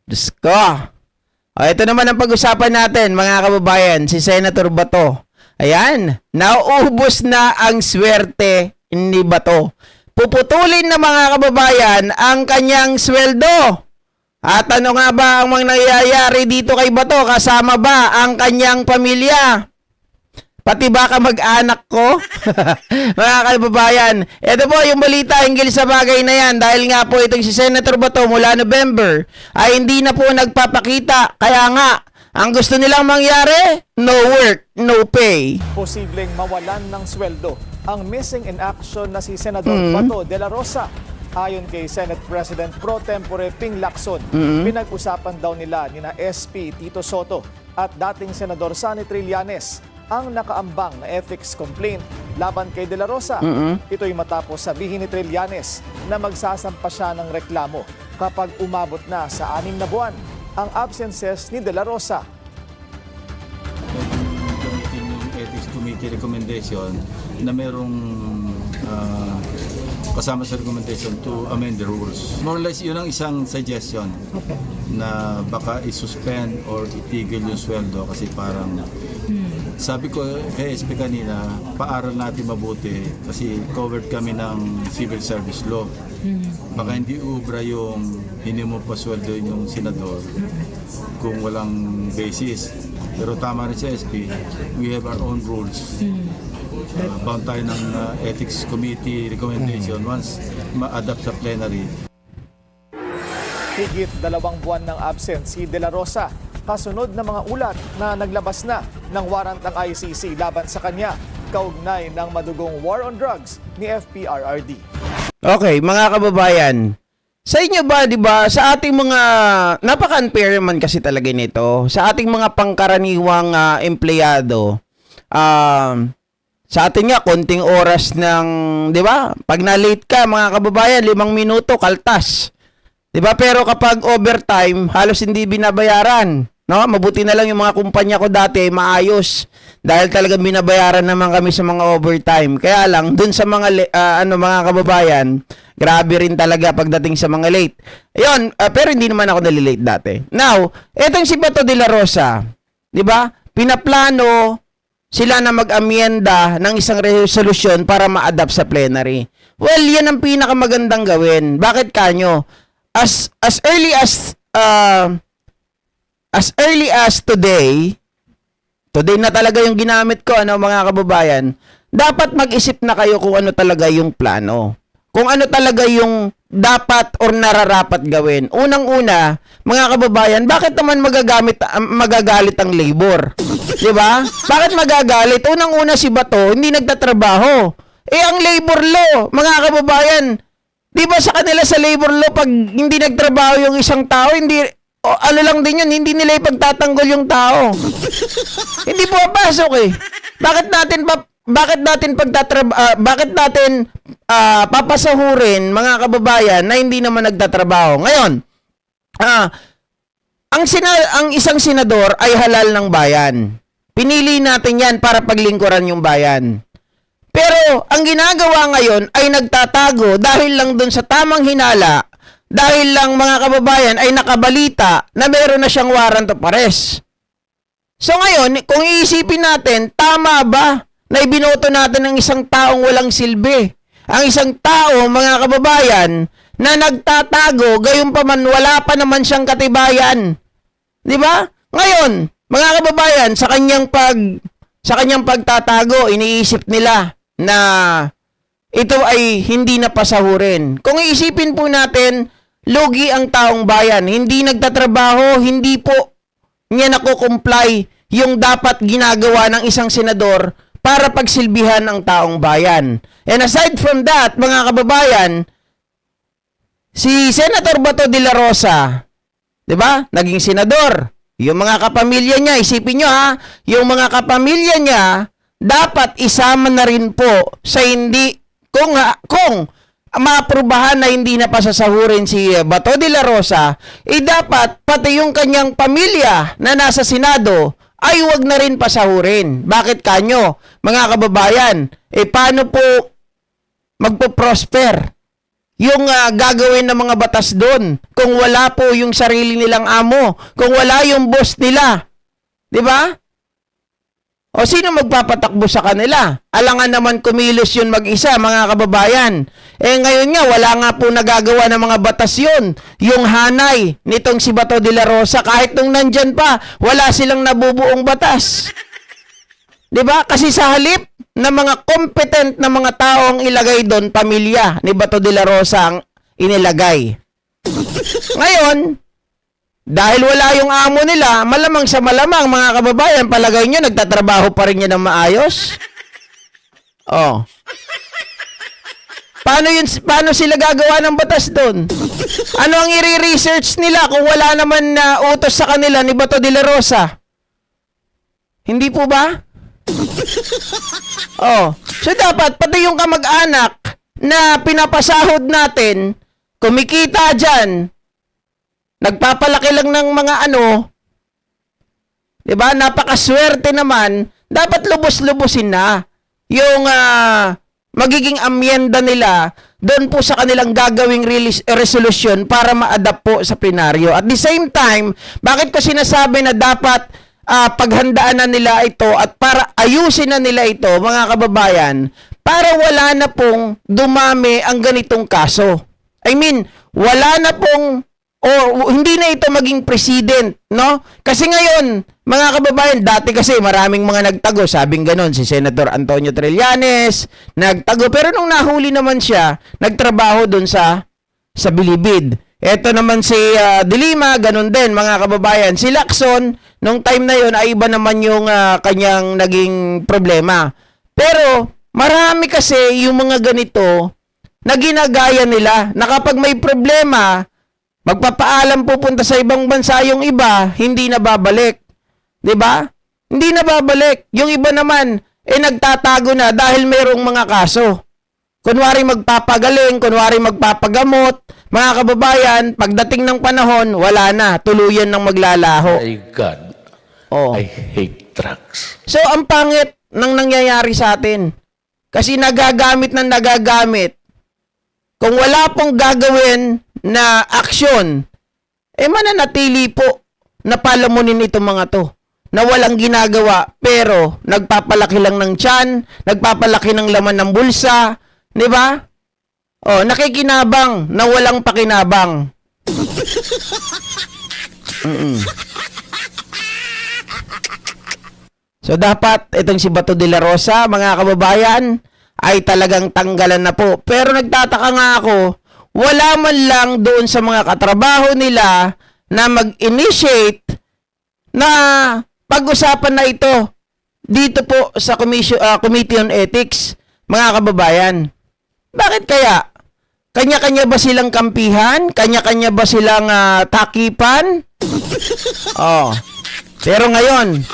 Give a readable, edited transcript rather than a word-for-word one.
Diyos ko. O, ito naman ang pag-usapan natin, mga kababayan, si Senator Bato. Ayan, nauubos na ang swerte ni Bato. Puputulin na mga kababayan ang kanyang sweldo. At ano nga ba ang mga nangyayari dito kay Bato? Kasama ba ang kanyang pamilya? Pati ba ka mag-anak ko? Mga kababayan, ito po yung balita hinggil sa bagay na yan. Dahil nga po itong si Senator Bato mula November ay hindi na po nagpapakita. Kaya nga, ang gusto nilang mangyari, no work, no pay. Posibleng mawalan ng sweldo ang missing in action na si Senador Bato de la Rosa. Ayon kay Senate President Pro Tempore Ping Lacson, pinag-usapan daw nila ni na SP Tito Soto at dating Senador Sonny Trillanes ang nakaambang na ethics complaint laban kay De La Rosa. Ito'y matapos sabihin ni Trillanes na magsasampa siya ng reklamo kapag umabot na sa 6 na buwan ang absences ni De La Rosa. Gamitin yung Ethics Committee recommendation na merong kasama sa recommendation to amend the rules. More or less, yun ang isang suggestion na baka isuspend or itigil yung sweldo kasi parang sabi ko kay SP kanina, paaral natin mabuti kasi covered kami ng civil service law. Baka hindi ubra yung hindi mo pa sweldo yung senador kung walang basis. Pero tama rin sa SP, we have our own rules. Bound tayo ng Ethics Committee recommendation once ma-adapt sa plenary. Higit 2 buwan ng absent si De La Rosa, kasunod ng mga ulat na naglabas na ng warrant ng ICC laban sa kanya, kaugnay ng madugong war on drugs ni FPRRD. Okay, mga kababayan, sa inyo ba, di ba, sa ating mga, napaka-unfair naman kasi talaga nito, sa ating mga pangkaraniwang empleyado, sa atin nga, konting oras ng, di ba, pag na-late ka, mga kababayan, 5 minuto, kaltas. Di ba, pero kapag overtime, halos hindi binabayaran. No? Mabuti na lang yung mga kumpanya ko dati, maayos. Dahil talagang binabayaran naman kami sa mga overtime. Kaya lang, dun sa mga, mga kababayan, grabe rin talaga pagdating sa mga late. Ayun, pero hindi naman ako nalilate dati. Now, etong si Bato de la Rosa, di ba, pinaplano sila na mag-amyenda ng isang resolution para ma-adapt sa plenary. Well, yan ang pinakamagandang gawin. Bakit kanyo? As early as today na talaga yung ginamit ko, mga kababayan, dapat mag-isip na kayo kung ano talaga yung plano. Kung ano talaga yung dapat or nararapat gawin. Unang-una, mga kababayan, bakit naman magagalit ang labor? Di ba? Bakit magagalit? Unang-una si Bato, hindi nagtatrabaho. Ang labor law, mga kababayan, di ba sa kanila sa labor law, pag hindi nagtrabaho yung isang tao, ano lang din yun, hindi nila ipagtatanggol yung tao. Hindi pumapasok eh. Bakit natin papasahurin, mga kababayan, na hindi naman nagtatrabaho? Ngayon, ang isang senador ay halal ng bayan. Pinili natin yan para paglingkuran yung bayan. Pero ang ginagawa ngayon ay nagtatago dahil lang dun sa tamang hinala, dahil lang, mga kababayan, ay nakabalita na meron na siyang warrant of arrest. So ngayon, kung iisipin natin, tama ba na ibinoto natin ng isang taong walang silbi? Ang isang tao, mga kababayan, na nagtatago, gayon pa man wala pa naman siyang katibayan. Di ba? Ngayon, mga kababayan, sa kanyang pagtatago, iniisip nila na ito ay hindi na pasahurin. Kung iisipin po natin, lugi ang taong bayan. Hindi nagtatrabaho, hindi po niya nakukomply yung dapat ginagawa ng isang senador para pagsilbihan ang taong bayan. And aside from that, mga kababayan, si Senator Bato de la Rosa, di ba? Naging senador. Yung mga kapamilya niya, isipin nyo ha, yung mga kapamilya niya, dapat isama na rin po sa hindi, kung maaprubahan na hindi na pasasahurin si Bato de la Rosa, dapat pati yung kanyang pamilya na nasa Senado ay wag na rin pasahurin. Bakit kanyo, mga kababayan? Paano po magpo-prosper yung gagawin ng mga batas doon kung wala po yung sarili nilang amo, kung wala yung boss nila? 'Di ba? O sino magpapatakbo sa kanila? Alangan naman kumilos yun mag-isa, mga kababayan. Ngayon nga, wala nga po nagagawa ng mga batas yun. Yung hanay nitong si Bato de la Rosa, kahit nung nandyan pa, wala silang nabubuong batas. 'Di ba? Kasi sa halip na mga competent na mga tao ang ilagay doon, pamilya ni Bato de la Rosa ang inilagay. Ngayon, dahil wala yung amo nila, malamang sa malamang, mga kababayan, palagay nyo, nagtatrabaho pa rin yan ng maayos? Oh. Paano sila gagawa ng batas doon? Ano ang i-research nila kung wala naman na utos sa kanila ni Bato de la Rosa? Hindi po ba? Oh. So dapat, pati yung kamag-anak na pinapasahod natin, kumikita dyan, nagpapalaki lang ng mga 'di ba? Napakaswerte naman, dapat lubos-lubusin na yung magiging amyenda nila doon po sa kanilang gagawing resolution para ma-adapt po sa plenaryo. At the same time, bakit ko sinasabi na dapat paghandaan na nila ito at para ayusin na nila ito, mga kababayan, para wala na pong dumami ang ganitong kaso. I mean, wala na pong o hindi na ito maging president, no? Kasi ngayon, mga kababayan, dati kasi maraming mga nagtago, sabing ganon, si Senator Antonio Trillanes, nagtago, pero nung nahuli naman siya, nagtrabaho dun sa Bilibid. Ito naman si De Lima, ganon din, mga kababayan. Si Lacson, nung time na yun, ay iba naman yung kanyang naging problema. Pero, marami kasi yung mga ganito na ginagaya nila, na kapag may problema, magpapaalam pupunta sa ibang bansa yung iba, hindi na babalik. 'Di ba? Hindi na babalik. Yung iba naman, nagtatago na dahil merong mga kaso. Kunwari magpapagaling, kunwari magpapagamot, mga kababayan, pagdating ng panahon, wala na. Tuluyan ng maglalaho. My God, Oh. I hate drugs. So, ang pangit ng nangyayari sa atin. Kasi nagagamit. Kung wala pong gagawin na aksyon, mananatili po na palamunin itong mga to. Na walang ginagawa, pero nagpapalaki lang ng tiyan, nagpapalaki ng laman ng bulsa, di ba? Oh, nakikinabang na walang pakinabang. So dapat itong si Bato de la Rosa, mga kababayan, ay talagang tanggalan na po. Pero nagtataka nga ako, wala man lang doon sa mga katrabaho nila na mag-initiate na pag-usapan na ito dito po sa Committee on Ethics, mga kababayan. Bakit kaya? Kanya-kanya ba silang kampihan? Kanya-kanya ba silang takipan? Oh. Pero ngayon,